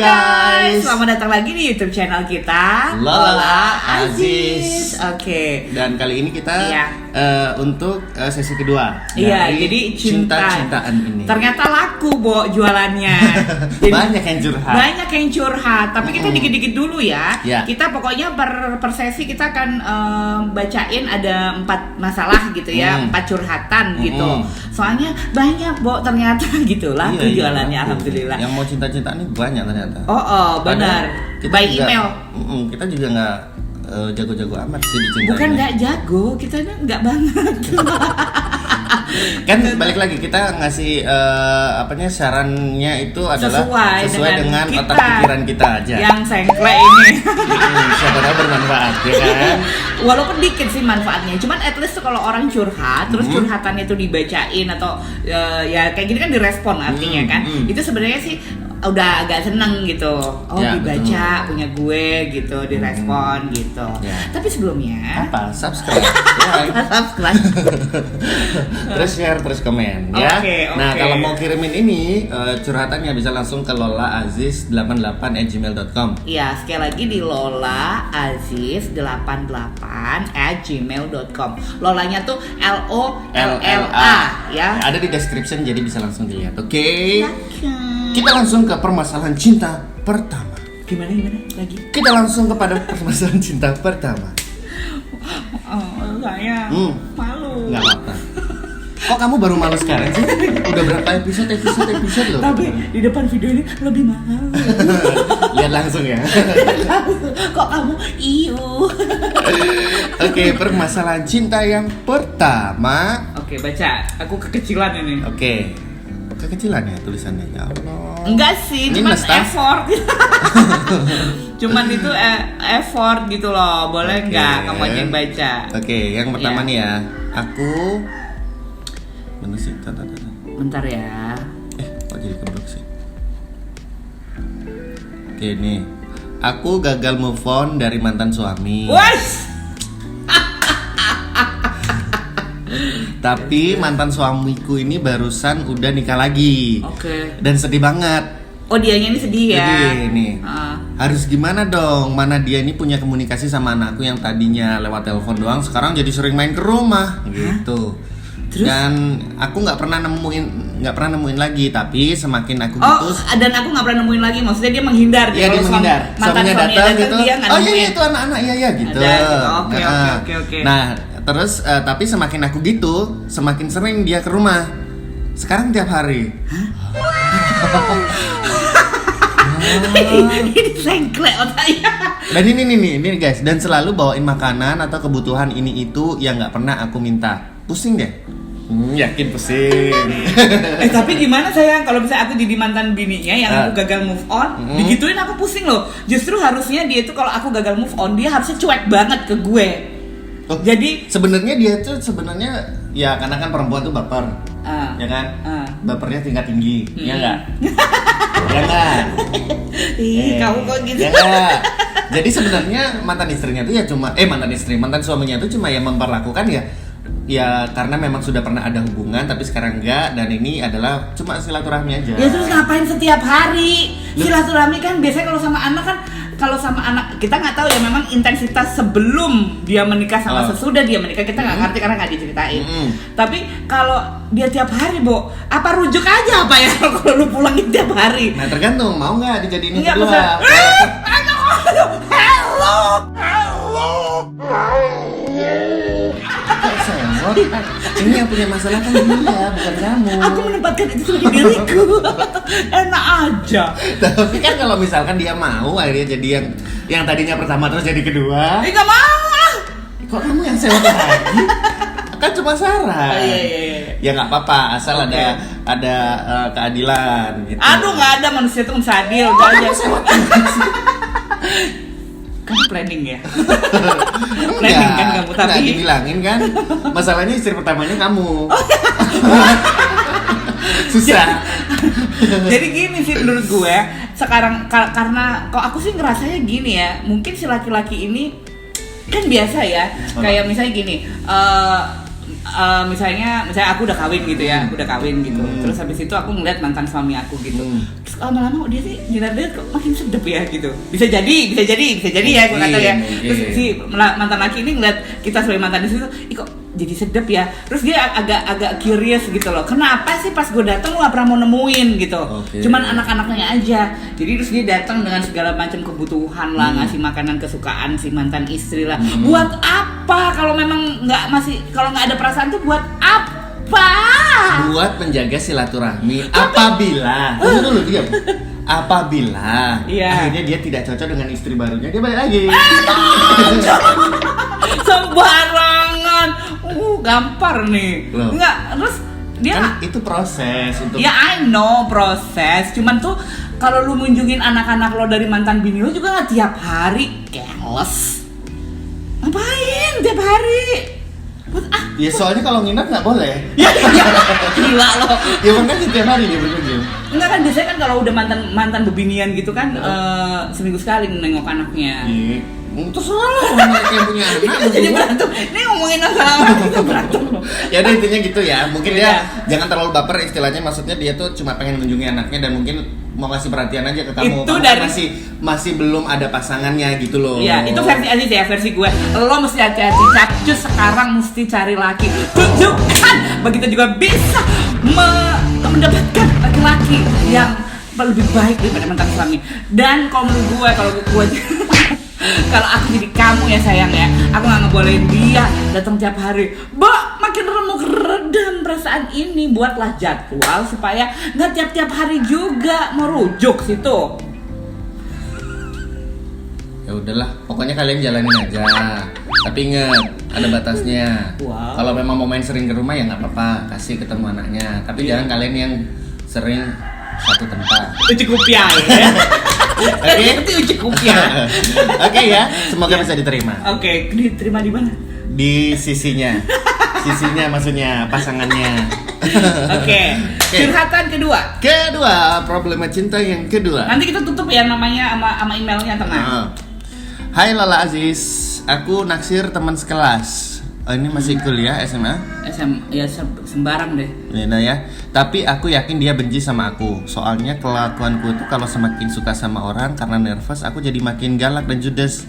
guys, selamat datang lagi di YouTube channel kita Lola Aziz. Oke. Dan kali ini kita untuk sesi kedua. Iya, jadi cinta-cintaan ini. Ternyata laku, Bo, jualannya. Jadi, banyak yang curhat. Tapi kita dikit-dikit dulu ya. Ya. Kita pokoknya per sesi kita akan bacain ada 4 masalah gitu ya, 4 curhatan gitu. Soalnya banyak, Bo, ternyata gitu lah jualannya, alhamdulillah. Yang mau cinta-cintaan ini banyak ternyata. Oh, benar. By email. Kita juga nggak jago-jago amat sih di cinta. Bukan nggak jago, kita nggak banget. Kan balik lagi kita ngasih sarannya itu adalah sesuai dengan otak pikiran kita aja. Yang sengkle ini. Siapa tahu bermanfaat ya kan. Walaupun dikit sih manfaatnya, cuman at least tuh kalau orang curhat, terus curhatannya itu dibacain atau ya kayak gini kan direspon artinya kan. Itu sebenarnya sih udah agak seneng gitu. Oh ya, dibaca betul. Punya gue gitu, direspon gitu. Ya. Tapi sebelumnya subscribe. Subscribe. Terus share, terus komen ya. Nah, kalau mau kirimin ini curhatannya bisa langsung ke lolaaziz88@gmail.com. Iya, sekali lagi di lolaaziz88@gmail.com. Lolanya tuh LOLLA ya. Ada di description jadi bisa langsung dilihat. Oke. Kita langsung ke permasalahan cinta pertama. Gimana lagi? Kita langsung kepada permasalahan cinta pertama. Saya malu. Nggak apa-apa. Kok kamu baru malu sekarang sih? Udah berapa episode loh. Tapi di depan video ini lebih mahal. Lihat langsung ya. Kok kamu Oke, permasalahan cinta yang pertama. Oke, baca. Aku kekecilan ini. Oke. Kekecilan ya tulisannya, ya Allah. Enggak sih, cuma effort. Cuman itu effort gitu loh. Boleh nggak kamu aja yang baca? Oke, yang pertama nih ya. Aku mana sih? Bentar ya. Kok jadi keblok sih? Oke nih. Aku gagal move on dari mantan suami. Tapi mantan suamiku ini barusan udah nikah lagi. Oke. Dan sedih banget. Oh, dianya ini sedih ya. Sedih nih. Harus gimana dong? Mana dia ini punya komunikasi sama anakku yang tadinya lewat telepon doang, sekarang jadi sering main ke rumah gitu. Terus? Dan aku nggak pernah nemuin lagi. Tapi semakin aku gitu. Dan aku nggak pernah nemuin lagi. Maksudnya dia menghindar. Iya, dia menghindar. Suaminya datang gitu. Dia iya itu anak-anak iya gitu. Oke. Nah, terus tapi semakin aku gitu, semakin sering dia ke rumah. Sekarang tiap hari. Ini sengkle otaknya. Dan ini guys, dan selalu bawain makanan atau kebutuhan ini itu yang nggak pernah aku minta. Pusing deh. Yakin pusing. Tapi gimana sayang kalau misalnya aku jadi mantan bininya yang aku gagal move on, digituin aku pusing loh. Justru harusnya dia itu kalau aku gagal move on, dia harusnya cuek banget ke gue. Jadi sebenarnya dia tuh ya karena kan perempuan tuh baper, ya kan? Bapernya tingkat tinggi, ya enggak? Ya enggak? Kamu kok gitu? Ya enggak? Jadi sebenarnya mantan suaminya tuh cuma yang memperlakukan ya karena memang sudah pernah ada hubungan tapi sekarang enggak, dan ini adalah cuma silaturahmi aja. Ya terus ngapain setiap hari? Silaturahmi kan biasanya kalau sama anak kita nggak tahu ya, memang intensitas sebelum dia menikah sama sesudah dia menikah kita nggak ngerti karena nggak diceritain. Tapi kalau dia tiap hari, Bo, apa rujuk aja apa ya kalau lu pulangin tiap hari? Nah, tergantung mau nggak dijadiin kedua. Ini yang punya masalah kan dia, bukan kamu. Aku menempatkan itu sebagai diriku. Enak aja. Tapi kan kalau misalkan dia mau akhirnya jadi yang tadinya pertama terus jadi kedua. Nggak mau. Kok kamu yang sewa lagi? Kan cuma saran. Iya. Ya nggak apa-apa, asal ada keadilan gitu. Aduh, nggak ada manusia itu adil. Kamu sewa Kamu planning ya? Planning kan kamu, tapi nggak dibilangin kan. Masalahnya istri pertamanya kamu. Susah. Jadi gini sih menurut gue sekarang, karena kok aku sih ngerasanya gini ya, mungkin si laki-laki ini kan biasa ya, kayak misalnya gini, misalnya aku udah kawin gitu ya, terus habis itu aku ngeliat mantan suami aku gitu, terus lama-lama dia sih dilihat kok makin sedep ya gitu, bisa jadi ya gue kata ya, terus si mantan laki ini ngeliat kita sebagai mantan di situ, kok jadi sedep ya, terus dia agak curious gitu loh, kenapa sih pas gue datang lu gak pernah mau nemuin gitu, cuman anak-anaknya aja, jadi terus dia datang dengan segala macam kebutuhan lah, ngasih makanan kesukaan si mantan istri lah, buat apa kalau memang kalau nggak ada perasaan tuh buat apa? Buat menjaga silaturahmi. Apabila akhirnya dia tidak cocok dengan istri barunya, dia balik lagi. Sembarangan. Gampar nih. Loh. Enggak, terus dia kan itu proses untuk. Ya I know proses. Cuman tuh kalau lu munjungin anak-anak lo dari mantan bini lo juga nggak tiap hari, keles. Ngapain tiap hari? Ya soalnya kalau nginep nggak boleh. Ya gila lo. Ya makanya setiap hari dia berkunjung. Enggak kan biasanya kan kalau udah mantan bebinian gitu kan seminggu sekali nengok anaknya. Itu salah mereka yang punya anak. Itu jadi berantem. Ini ngomongin masalah orang kita berantem. Ya udah intinya gitu ya. Mungkin dia jangan terlalu baper istilahnya, maksudnya dia tuh cuma pengen mengunjungi anaknya dan mungkin mau kasih perhatian aja ke kamu. Itu dari masih belum ada pasangannya gitu loh. Iya, itu versi Aziz ya, versi gue. Lo mesti hati-hati, Cacus sekarang mesti cari laki. Tunjukkan begitu juga bisa mendapatkan laki-laki yang lebih baik daripada mantan suami. Dan kalau menurut gue, kalau aku jadi kamu ya sayang ya, aku nggak ngebolehin dia datang tiap hari. Makin remuk redam perasaan ini, buatlah jadwal supaya nggak tiap-tiap hari juga merujuk situ. Ya udahlah, pokoknya kalian jalanin aja. Tapi inget, ada batasnya. Kalau memang mau main sering ke rumah ya nggak apa-apa, kasih ketemu anaknya. Tapi jangan kalian yang sering satu tempat. Uji kupia ya. Oke, uji kupia. Oke ya, semoga bisa diterima. Oke, diterima di mana? Di sisinya maksudnya pasangannya. Oke. Curhatan kedua, problema cinta yang kedua. Nanti kita tutup ya namanya sama emailnya, tenang. Hai Lala Aziz, aku naksir teman sekelas. Ini masih kuliah SMA? Ya sembarang deh. Nah ya, tapi aku yakin dia benci sama aku. Soalnya kelakuanku itu kalau semakin suka sama orang karena nervous, aku jadi makin galak dan judes.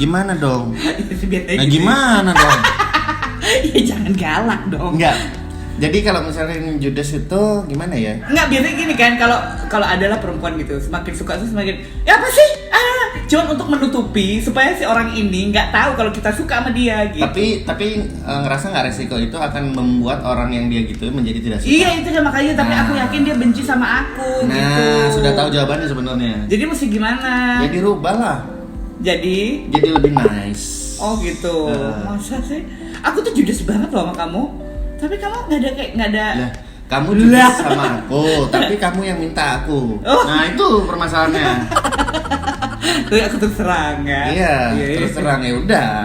Gimana dong? Nah gimana dong? Ya jangan galak dong. Enggak. Jadi kalau misalnya judes itu gimana ya? Enggak, biasanya gini kan, kalau adalah perempuan gitu, semakin suka tuh semakin ya apa sih? Cuman untuk menutupi supaya si orang ini nggak tahu kalau kita suka sama dia gitu. Tapi ngerasa nggak resiko itu akan membuat orang yang dia gitu menjadi tidak suka? Iya itu kan makanya, tapi aku yakin dia benci sama aku. Nah, gitu. Sudah tahu jawabannya sebenarnya. Jadi mesti gimana? Jadi rubah lah. Jadi lebih nice. Oh gitu. Masa sih? Aku tuh judes banget loh sama kamu. Tapi kamu nggak ada. Lah, kamu judes sama aku, tapi kamu yang minta aku. Nah itu permasalahannya. Aku terus serang ya. Iya, terus terang ya udah.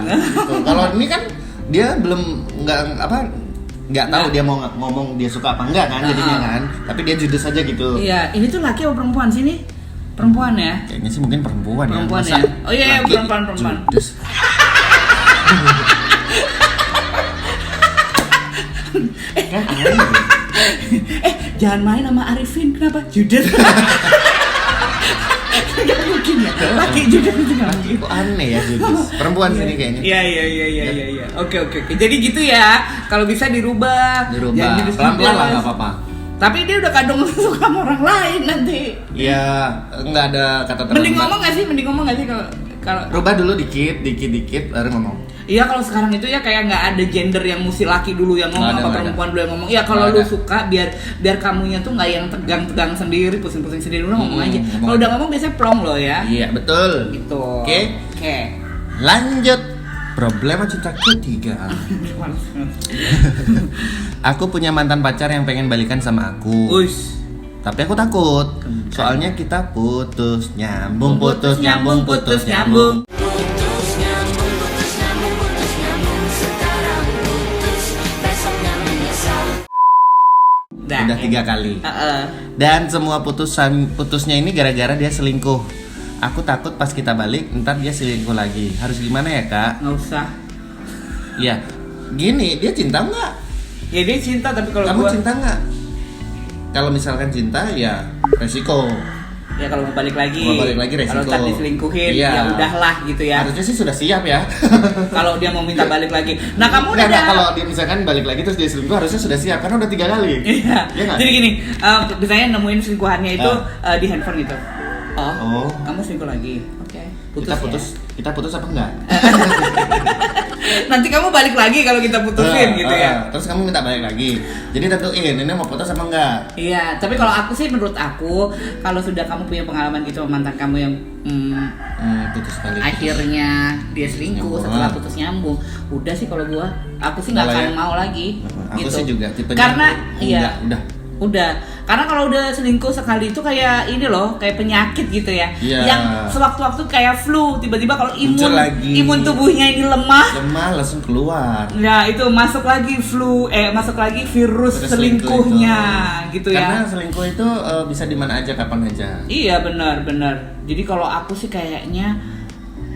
Kalau ini kan dia belum nggak tahu dia mau ngomong dia suka apa enggak kan jadinya kan. Tapi dia judes aja gitu. Iya, ini tuh laki atau perempuan sini? Perempuan ya? Kayaknya sih mungkin perempuan ya. Ya. Oh iya, perempuan. Judes. Jangan main sama Arifin, kenapa? Judes. Gak mungkin ya, laki judes itu gak mungkin. Kok aneh ya judes? Perempuan sini kayaknya. Iya. Oke. Jadi gitu ya, kalau bisa dirubah. Pelan-pelan lah, gak apa-apa. Tapi dia udah kadung suka sama orang lain nanti. Iya, nggak ada kata terlambat. Mending ngomong nggak sih kalau rubah dulu dikit baru ngomong. Iya, kalau sekarang itu ya kayak nggak ada gender yang mesti laki dulu yang ngomong apa perempuan dulu yang ngomong. Iya, kalau lu suka biar kamunya tuh nggak yang tegang sendiri, pusing-pusing sendiri, udah ngomong aja. Kalau udah ngomong biasanya plong loh ya. Iya, betul. Gitu. Oke. Lanjut. Problema cinta ketiga. Aku punya mantan pacar yang pengen balikan sama aku. Tapi aku takut. Soalnya kita putus nyambung. Udah 3 kali. Dan semua putusnya ini gara-gara dia selingkuh. Aku takut pas kita balik ntar dia selingkuh lagi. Harus gimana ya kak? Nggak usah. Iya. Gini, dia cinta nggak? Ya dia cinta, tapi kalau Kamu gua cinta nggak? Kalau misalkan cinta ya resiko. ya kalau mau balik lagi resiko. kalau tak diselingkuhin Iya. ya udahlah gitu ya. Harusnya sih sudah siap ya. Kalau dia mau minta balik lagi, nah kamu udah Nggak, kalau dia misalkan balik lagi terus dia selingkuh harusnya sudah siap karena udah 3 kali. Iya. Iya nggak? Jadi gini, biasanya nemuin selingkuhannya itu di handphone gitu. Oh. Kamu selingkuh lagi. Oke. Kita putus apa enggak? Nanti kamu balik lagi kalau kita putusin gitu ya. Terus kamu minta balik lagi. Jadi tentuin ini mau putus apa enggak? Iya, tapi kalau aku sih menurut aku kalau sudah kamu punya pengalaman gitu sama mantan kamu yang Putus balik. akhirnya dia selingkuh Nyambung. setelah putus nyambung, udah sih kalau aku sih nggak Udah akan ya? mau lagi. Aku gitu. sih juga tipenya Karena enggak, iya. Udah, karena kalau udah selingkuh sekali itu kayak ini loh, kayak penyakit gitu ya. Iya. Yang sewaktu-waktu kayak flu, tiba-tiba kalau Muncul lagi. imun tubuhnya ini lemah, langsung keluar. ya itu masuk lagi masuk lagi virus Terus selingkuhnya gitu Karena ya. selingkuh itu bisa di mana aja kapan aja. Iya benar. Jadi kalau aku sih kayaknya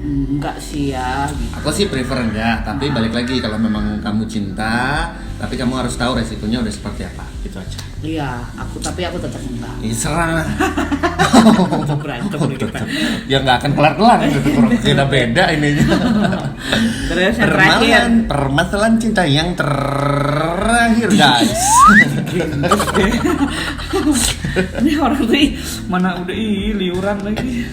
enggak sih ya. Gitu. Aku sih prefer enggak, tapi balik lagi kalau memang kamu cinta, tapi kamu harus tahu resikonya udah seperti apa, gitu aja. Iya, tapi aku tetap enggak. Serah lah. Berantem nih kita. Ya nggak akan kelar-kelar gitu. Kita beda ininya. Terus yang terakhir. Permasalahan cinta yang terakhir guys. Ini orang tuh mana udah liuran lagi.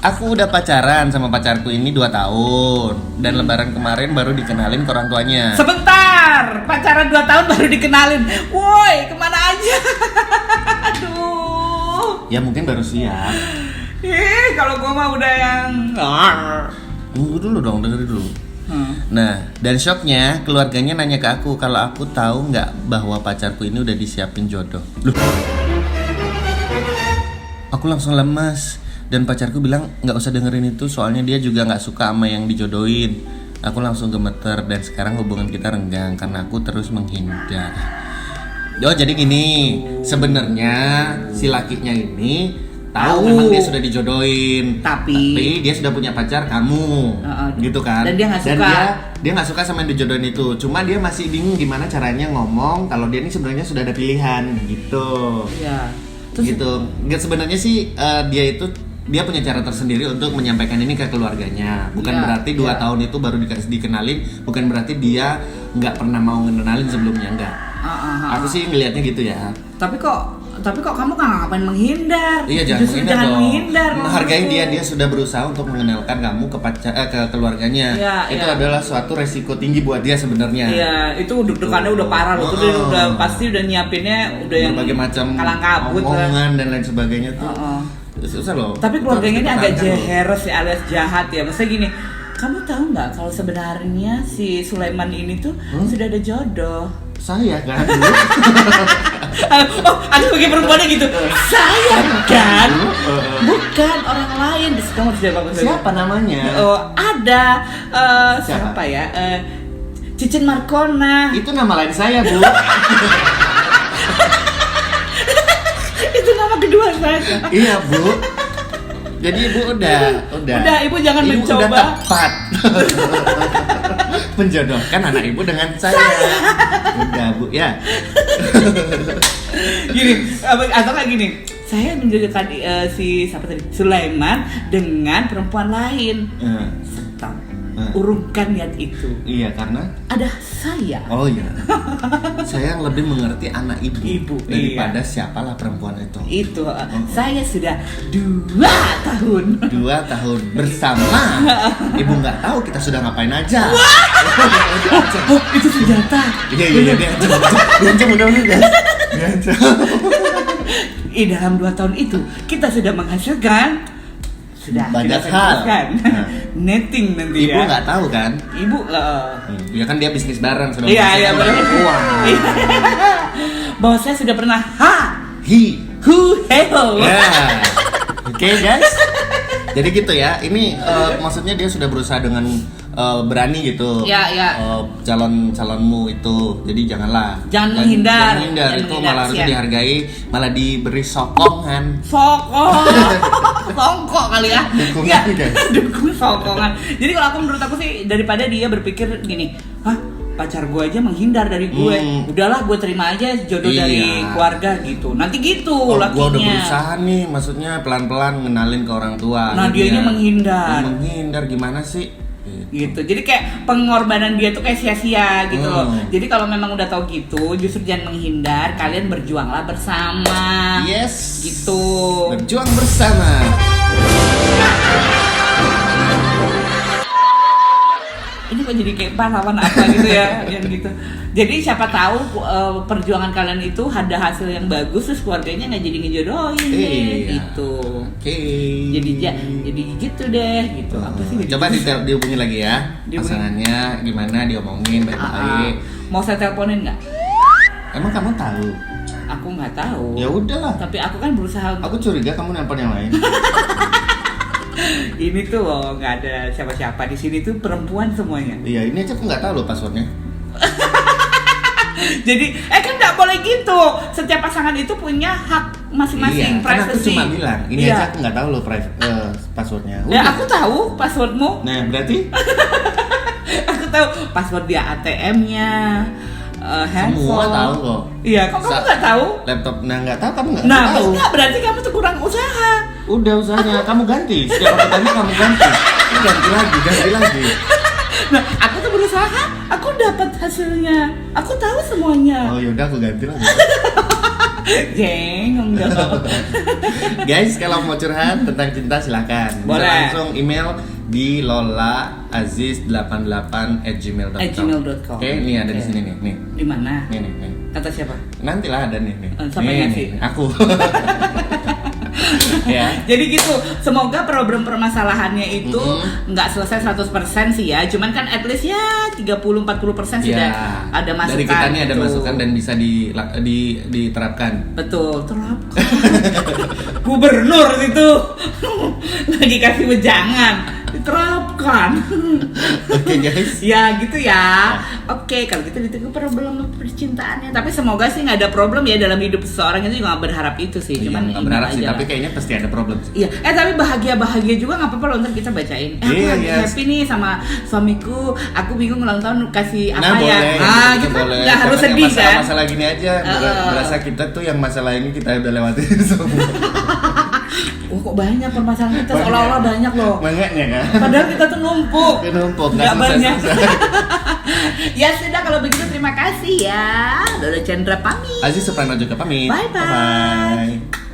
Aku udah pacaran sama pacarku ini 2 tahun dan lebaran kemarin baru dikenalin ke orang tuanya. Sebentar, pacaran 2 tahun baru dikenalin. Woi, kemana aja? Aduh. Ya mungkin baru siap. Kalau gua mah udah yang Tunggu dulu dong, dengerin dulu. Nah, dan shocknya keluarganya nanya ke aku kalau aku tahu nggak bahwa pacarku ini udah disiapin jodoh. Loh. Aku langsung lemas dan pacarku bilang nggak usah dengerin itu soalnya dia juga nggak suka sama yang dijodohin. Aku langsung gemeter dan sekarang hubungan kita renggang karena aku terus menghindar. Jadi gini, sebenarnya si lakinya ini tahu memang dia sudah dijodohin, tapi dia sudah punya pacar kamu, gitu kan? Dan dia nggak suka. Dan dia nggak suka sama yang dijodohin itu. Cuma dia masih bingung gimana caranya ngomong kalau dia ini sebenarnya sudah ada pilihan, gitu. Iya. Gitu. Nggak, sebenarnya sih dia punya cara tersendiri untuk menyampaikan ini ke keluarganya. Bukan berarti 2 tahun itu baru dikenalin, bukan berarti dia nggak pernah mau ngenalin sebelumnya, enggak. Aku sih ngelihatnya gitu ya. Tapi kok kamu ngapain menghindar? Iya, jangan menghindar. Menghargai dia sudah berusaha untuk mengenalkan kamu ke keluarganya. Itu adalah suatu resiko tinggi buat dia sebenarnya. Iya, itu deg-degannya udah parah loh. Dia udah pasti udah nyiapinnya udah yang berbagai macam kalang kabut omongan dan lain sebagainya tuh. Susah loh. Tapi keluarganya ini agak jeheres ya, alias jahat ya. Maksudnya gini, kamu tahu nggak kalau sebenarnya si Sulaiman ini tuh sudah ada jodoh? Saya kan. Ada bagi perempuannya gitu. Saya kan, bukan orang lain. Kamu harus jawab apa? Siapa namanya? Ada siapa ya? Cicin Markona. Itu nama lain saya, Bu. Itu nama kedua saya. Iya, Bu. Jadi Ibu udah. Udah, Ibu jangan mencoba. Udah tepat. Menjodohkan anak Ibu dengan saya. Udah, Bu, ya. Gini, atau kayak gini. Saya menjodohkan si siapa tadi? Sulaiman dengan perempuan lain. Stop. Urungkan niat itu. Iya, karena ada saya. Oh iya. Saya yang lebih mengerti anak ibu daripada iya. siapalah perempuan itu. Itu saya sudah 2 tahun. 2 tahun bersama. Ibu nggak tahu kita sudah ngapain aja. Oh, itu senjata. Iya dia ancam udah guys. Dalam 2 tahun itu kita sudah menghasilkan banyak hal. Netting nanti Ibu ya. nggak tahu kan? Ibu Ya kan dia bisnis bareng sudah. Iya benar. Bahwa saya sudah pernah hell. Oke, guys. Jadi gitu ya. Ini maksudnya dia sudah berusaha dengan berani gitu. Ya. Calonmu itu. Jadi jangan menghindar. Itu malah harus dihargai, malah diberi sokongan. Sokong. songkok kali ya. Dukungan Iya, kan? dukung sokongan. Jadi kalau aku menurut aku sih daripada dia berpikir gini, hah pacar gue aja menghindar dari gue, udahlah gue terima aja jodoh dari keluarga gitu. Nanti gitu lakinya. Gue udah berusaha nih, maksudnya pelan-pelan ngenalin ke orang tua. Nah dianya menghindar. Menghindar gimana sih? Gitu. Jadi kayak pengorbanan dia tuh kayak sia-sia gitu loh. Jadi kalau memang udah tahu gitu, justru jangan menghindar, kalian berjuanglah bersama. Yes. Gitu. Berjuang bersama. Ini kok jadi kayak pahlawan apa gitu ya, yang gitu. Jadi siapa tahu perjuangan kalian itu ada hasil yang bagus, terus keluarganya nggak jadi ngejodohin gitu. Oke. Jadi gitu deh, gitu. Apa sih? Coba dihubungi lagi ya. Pasangannya gimana, diomongin baik-baik. Mau saya teleponin nggak? Emang kamu tahu? Aku nggak tahu. Ya udahlah. Tapi aku kan berusaha. Aku curiga kamu nelpon yang lain. Ini tuh loh, nggak ada siapa-siapa di sini tuh perempuan semuanya. Iya, ini aja aku nggak tahu loh passwordnya. Jadi, kan nggak boleh gitu. Setiap pasangan itu punya hak masing-masing, Iya, kan aku privacy. cuma bilang, ini aja aku nggak tahu loh passwordnya. Ya aku tahu passwordmu. Nah, berarti Aku tahu password dia ATM-nya, handphone. semua tahu kok. Iya, kok kamu nggak tahu? Laptop, nggak tahu kamu nggak Nah, tahu. enggak, berarti kamu tuh kurang usaha. Udah usahanya, kamu ganti. Setiap aku tanya kamu ganti. Ini ganti lagi. Nah, aku tuh berusaha, aku dapat hasilnya. Aku tahu semuanya. Oh yaudah aku ganti lagi. Jeng, enggak. Guys, kalau mau curhat tentang cinta silakan. Bisa Boleh. langsung email di lolaaziz88@gmail.com. @gmail.com. Oke, ini ada di sini nih. Di mana? Nih. Kata siapa? Nantilah ada nih. Siapa Nih, yang ngasih? Aku. Ya. Jadi gitu, semoga problem permasalahannya itu nggak selesai 100% sih ya. Cuman kan at least ya 30-40% sudah ada masukan. Dari kita nih ada gitu. masukan dan bisa diterapkan. Betul, terapkan. Gubernur itu lagi kasih wejangan, diterapkan. Oke guys. Ya gitu ya. Oke, kalau gitu itu problem percintaannya. Tapi semoga sih nggak ada problem ya dalam hidup seseorang, itu juga nggak berharap itu sih. Cuman nggak berharap sih, aja tapi lah. kayaknya pasti ada problem sih. Iya, tapi bahagia juga nggak apa-apa loh, ntar kita bacain. Aku Iya, lagi yes. happy nih sama suamiku, aku bingung ulang tahun kasih apa Nah, ya. boleh, Gitu kan boleh. nggak harus Jangan sedih yang kan. masalah gini aja, berasa kita tuh yang masalah ini kita udah lewatin semua. Oh kok banyak permasalahan kita, seolah-olah banyak loh. Banyaknya kan? Padahal kita tuh numpuk. Numpuk, nggak banyak. selesai. Ya sudah, kalau begitu terima kasih ya. Dodo Chandra pamit. Aziz Supranojo pamit. Bye-bye. Bye-bye.